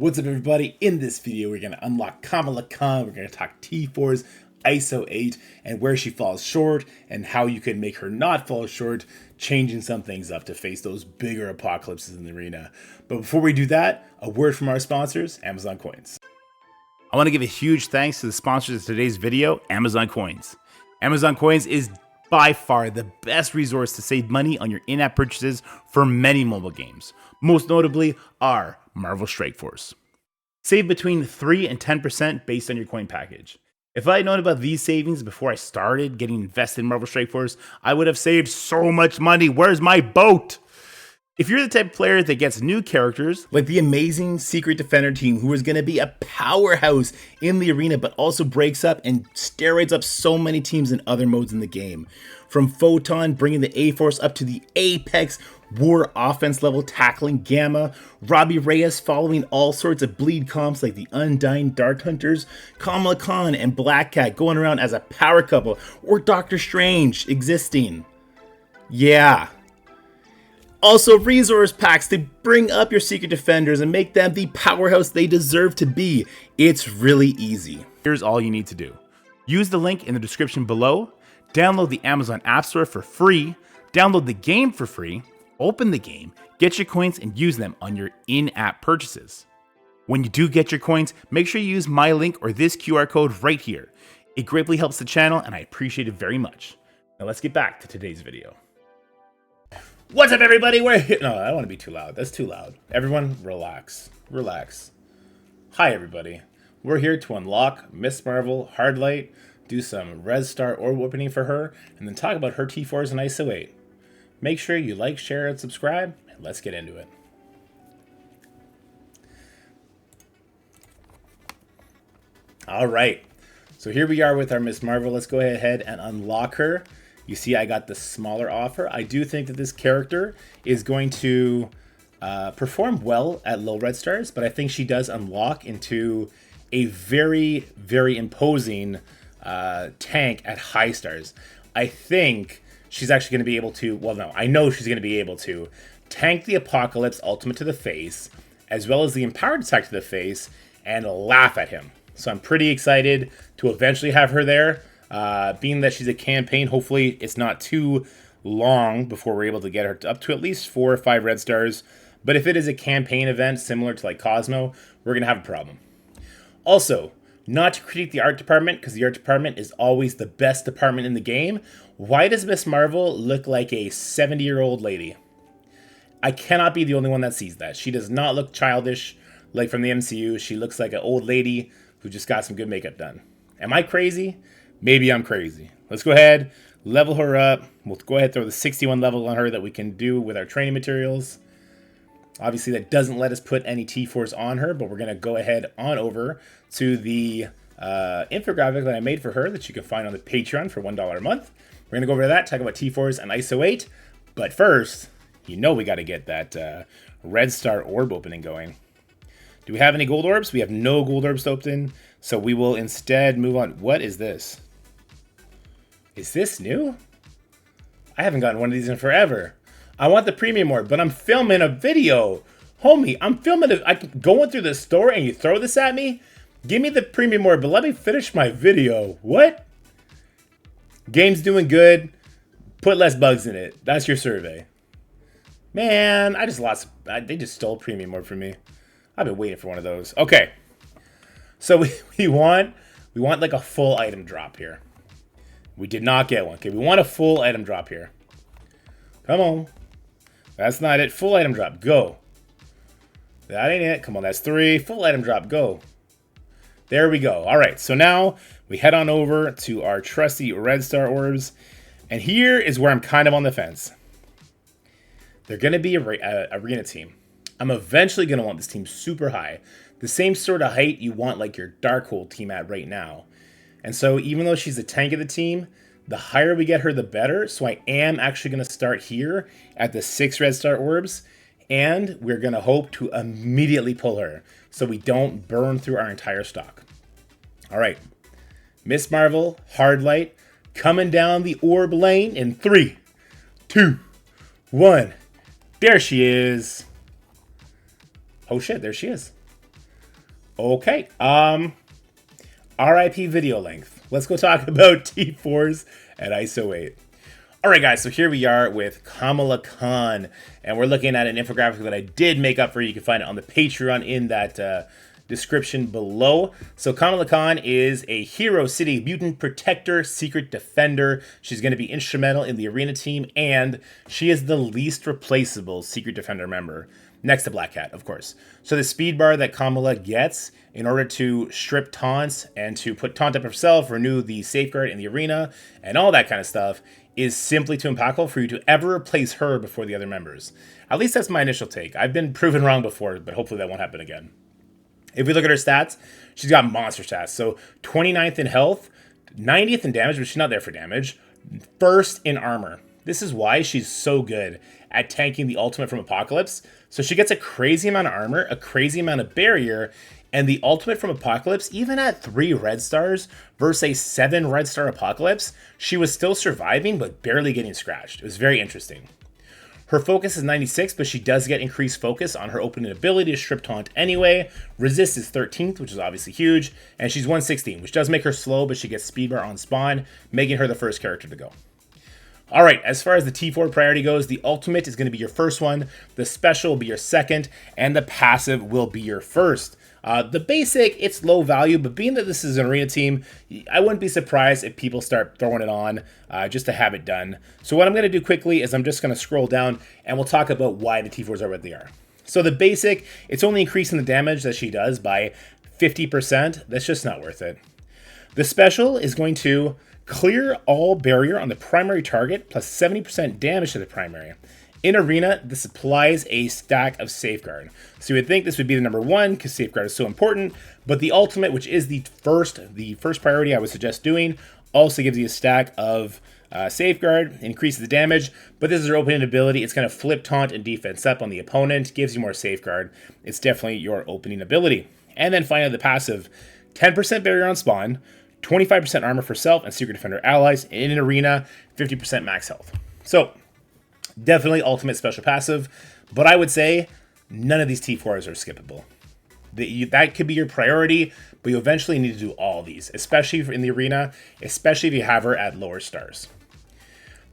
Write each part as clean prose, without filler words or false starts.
What's up, everybody? In this video, we're going to unlock Kamala, we're going to talk T4s, ISO 8, and where she falls short, and how you can make her not fall short, changing some things up to face those bigger apocalypses in the arena. But before we do that, a word from our sponsors, Amazon Coins. I want to give a huge thanks to the sponsors of today's video, Amazon Coins. Amazon Coins is by far the best resource to save money on your in-app purchases for many mobile games, most notably our Marvel Strike Force. Save between 3 and 10% based on your coin package. If I had known about these savings before I started getting invested in Marvel Strike Force, I would have saved so much money. Where's my boat? If you're the type of player that gets new characters, like the amazing Secret Defender team who is going to be a powerhouse in the arena, but also breaks up and steroids up so many teams in other modes in the game. From Photon bringing the A-Force up to the Apex War offense level, tackling Gamma, Robbie Reyes following all sorts of bleed comps like the Undying Dark Hunters, Kamala Khan and Black Cat going around as a power couple, or Doctor Strange existing. Yeah. Also, resource packs to bring up your Secret Defenders and make them the powerhouse they deserve to be. It's really easy. Here's all you need to do. Use the link in the description below, download the Amazon App Store for free, download the game for free, open the game, get your coins, and use them on your in-app purchases. When you do get your coins, make sure you use my link or this QR code right here. It greatly helps the channel, and I appreciate it very much. Now let's get back to today's video. What's up, everybody? We're here. No, I don't want to be too loud. That's too loud. Everyone, relax. Relax. Hi, everybody. We're here to unlock Miss Marvel, Hardlight, do some Red Star orb opening for her, and then talk about her T4s and ISO 8. Make sure you like, share, and subscribe, and let's get into it. All right. So here we are with our Miss Marvel. Let's go ahead and unlock her. You see, I got the smaller offer. I do think that this character is going to perform well at low red stars, but I think she does unlock into a very, very imposing tank at high stars. I think she's actually going to be able to, well, no, I know she's going to be able to tank the Apocalypse Ultimate to the face, as well as the Empowered Attack to the face, and laugh at him. So I'm pretty excited to eventually have her there. Being that she's a campaign, hopefully it's not too long before we're able to get her up to at least 4 or 5 red stars. But if it is a campaign event similar to like Cosmo, we're going to have a problem. Also, not to critique the art department, because the art department is always the best department in the game. Why does Miss Marvel look like a 70-year-old lady? I cannot be the only one that sees that. She does not look childish like from the MCU. She looks like an old lady who just got some good makeup done. Am I crazy? Maybe I'm crazy. Let's go ahead, level her up. We'll go ahead and throw the 61 level on her that we can do with our training materials. Obviously, that doesn't let us put any T4s on her, but we're going to go ahead on over to the infographic that I made for her that you can find on the Patreon for $1 a month. We're going to go over to that, talk about T4s and ISO 8. But first, you know we got to get that Red Star orb opening going. Do we have any gold orbs? We have no gold orbs to open, so we will instead move on. What is this? Is this new? I haven't gotten one of these in forever. I want the premium orb, but I'm filming a video. Homie, I'm filming I'm going through the store and you throw this at me? Give me the premium orb, but let me finish my video. What? Game's doing good. Put less bugs in it. That's your survey. Man, I just lost. They just stole premium orb from me. I've been waiting for one of those. Okay. So we want like a full item drop here. We did not get one. Okay, we want a full item drop here. Come on. That's not it. Full item drop. Go. That ain't it. Come on, that's 3. Full item drop. Go. There we go. All right, so now we head on over to our trusty Red Star orbs. And here is where I'm kind of on the fence. They're going to be a arena team. I'm eventually going to want this team super high. The same sort of height you want like your Darkhold team at right now. And so even though she's the tank of the team, the higher we get her, the better. So I am actually going to start here at the 6 Red Star orbs. And we're going to hope to immediately pull her so we don't burn through our entire stock. All right. Miss Marvel, Hardlight, coming down the orb lane in 3, 2, 1. There she is. Oh shit, there she is. Okay. RIP video length. Let's go talk about T4s at ISO 8. Alright guys, so here we are with Kamala Khan, and we're looking at an infographic that I did make up for you. You can find it on the Patreon in that description below. So Kamala Khan is a Hero City Mutant Protector, Secret Defender. She's going to be instrumental in the arena team, and she is the least replaceable Secret Defender member. Next to Black Cat, of course. So the speed bar that Kamala gets in order to strip taunts and to put taunt up herself, renew the safeguard in the arena, and all that kind of stuff is simply too impactful for you to ever replace her before the other members. At least that's my initial take. I've been proven wrong before, but hopefully that won't happen again. If we look at her stats, she's got monster stats. So 29th in health, 90th in damage, but she's not there for damage. First in armor. This is why she's so good at tanking the ultimate from Apocalypse. So she gets a crazy amount of armor, a crazy amount of barrier, and the ultimate from Apocalypse, even at 3 red stars versus a 7 red star Apocalypse, she was still surviving but barely getting scratched. It was very interesting. Her focus is 96, but she does get increased focus on her opening ability to strip taunt anyway. Resist is 13th, which is obviously huge, and she's 116, which does make her slow, but she gets speed bar on spawn, making her the first character to go. Alright, as far as the T4 priority goes, the ultimate is going to be your first one, the special will be your second, and the passive will be your first. The basic, it's low value, but being that this is an arena team, I wouldn't be surprised if people start throwing it on just to have it done. So what I'm going to do quickly is I'm just going to scroll down and we'll talk about why the T4s are what they are. So the basic, it's only increasing the damage that she does by 50%. That's just not worth it. The special is going to clear all barrier on the primary target plus 70% damage to the primary. In Arena, this applies a stack of Safeguard. So you would think this would be the number 1 because Safeguard is so important, but the ultimate, which is the first priority I would suggest doing, also gives you a stack of Safeguard, increases the damage, but this is her opening ability. It's going to flip taunt and defense up on the opponent, gives you more Safeguard. It's definitely your opening ability. And then finally the passive, 10% barrier on spawn, 25% armor for self and Secret Defender allies. In an Arena, 50% max health. So definitely ultimate special passive, but I would say none of these T4s are skippable. That could be your priority, but you eventually need to do all these, especially in the arena, especially if you have her at lower stars.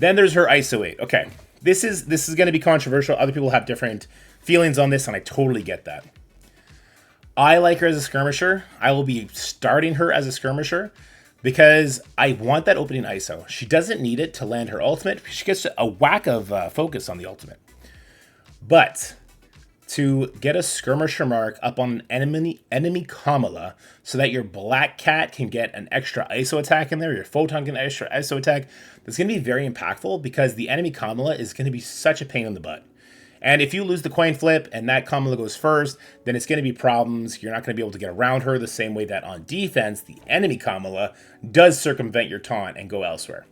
Then there's her ISO 8. Okay, this is going to be controversial. Other people have different feelings on this, and I totally get that. I like her as a skirmisher. I will be starting her as a skirmisher because I want that opening ISO. She doesn't need it to land her ultimate. She gets a whack of focus on the ultimate. But to get a skirmisher mark up on an enemy Kamala so that your Black Cat can get an extra ISO attack in there, your Photon can get an extra ISO attack, that's going to be very impactful because the enemy Kamala is going to be such a pain in the butt. And if you lose the coin flip and that Kamala goes first, then it's going to be problems. You're not going to be able to get around her the same way that on defense, the enemy Kamala does circumvent your taunt and go elsewhere.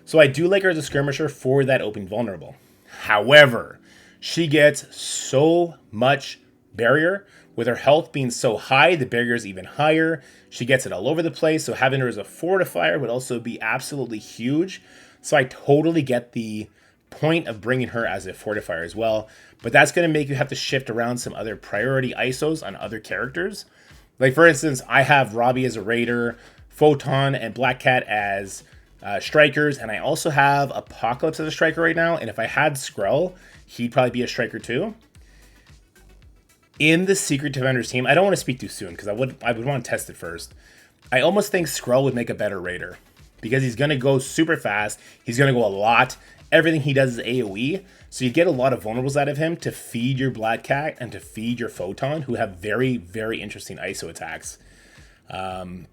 So I do like her as a skirmisher for that opening vulnerable. However, she gets so much barrier. With her health being so high, the barrier is even higher. She gets it all over the place, so having her as a fortifier would also be absolutely huge. So I totally get the point of bringing her as a fortifier as well, but that's going to make you have to shift around some other priority ISOs on other characters. Like for instance, I have Robbie as a raider, Photon and Black Cat as strikers, and I also have Apocalypse as a striker right now, and if I had Skrull, he'd probably be a striker too. In the Secret Defenders team, I don't want to speak too soon because I would want to test it first. I almost think Skrull would make a better raider because he's going to go super fast, he's going to go a lot. Everything he does is AoE, so you get a lot of vulnerables out of him to feed your Black Cat and to feed your Photon, who have very, very interesting ISO attacks.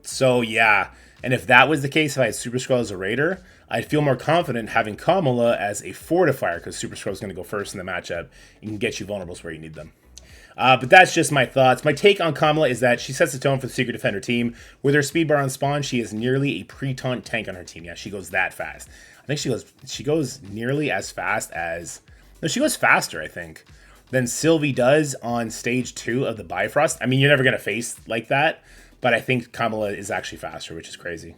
So yeah, and if that was the case, if I had Super Skrull as a raider, I'd feel more confident having Kamala as a fortifier, because Super Skrull is going to go first in the matchup and can get you vulnerables where you need them. But that's just my thoughts. My take on Kamala is that she sets the tone for the Secret Defender team. With her speed bar on spawn, she is nearly a pre-taunt tank on her team. Yeah, she goes that fast. I think she goes nearly as fast as... No, she goes faster, I think, than Sylvie does on stage 2 of the Bifrost. I mean, you're never going to face like that, but I think Kamala is actually faster, which is crazy.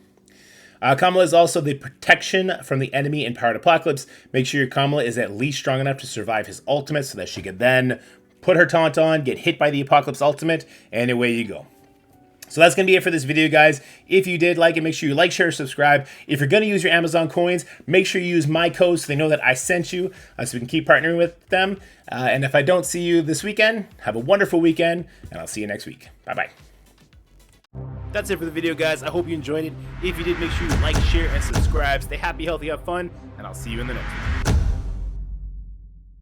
Kamala is also the protection from the enemy in Powered Apocalypse. Make sure your Kamala is at least strong enough to survive his ultimate so that she can then put her taunt on, get hit by the Apocalypse Ultimate, and away you go. So that's going to be it for this video, guys. If you did like it, make sure you like, share, subscribe. If you're going to use your Amazon coins, make sure you use my code so they know that I sent you, so we can keep partnering with them. And if I don't see you this weekend, have a wonderful weekend, and I'll see you next week. Bye-bye. That's it for the video, guys. I hope you enjoyed it. If you did, make sure you like, share, and subscribe. Stay happy, healthy, have fun, and I'll see you in the next one.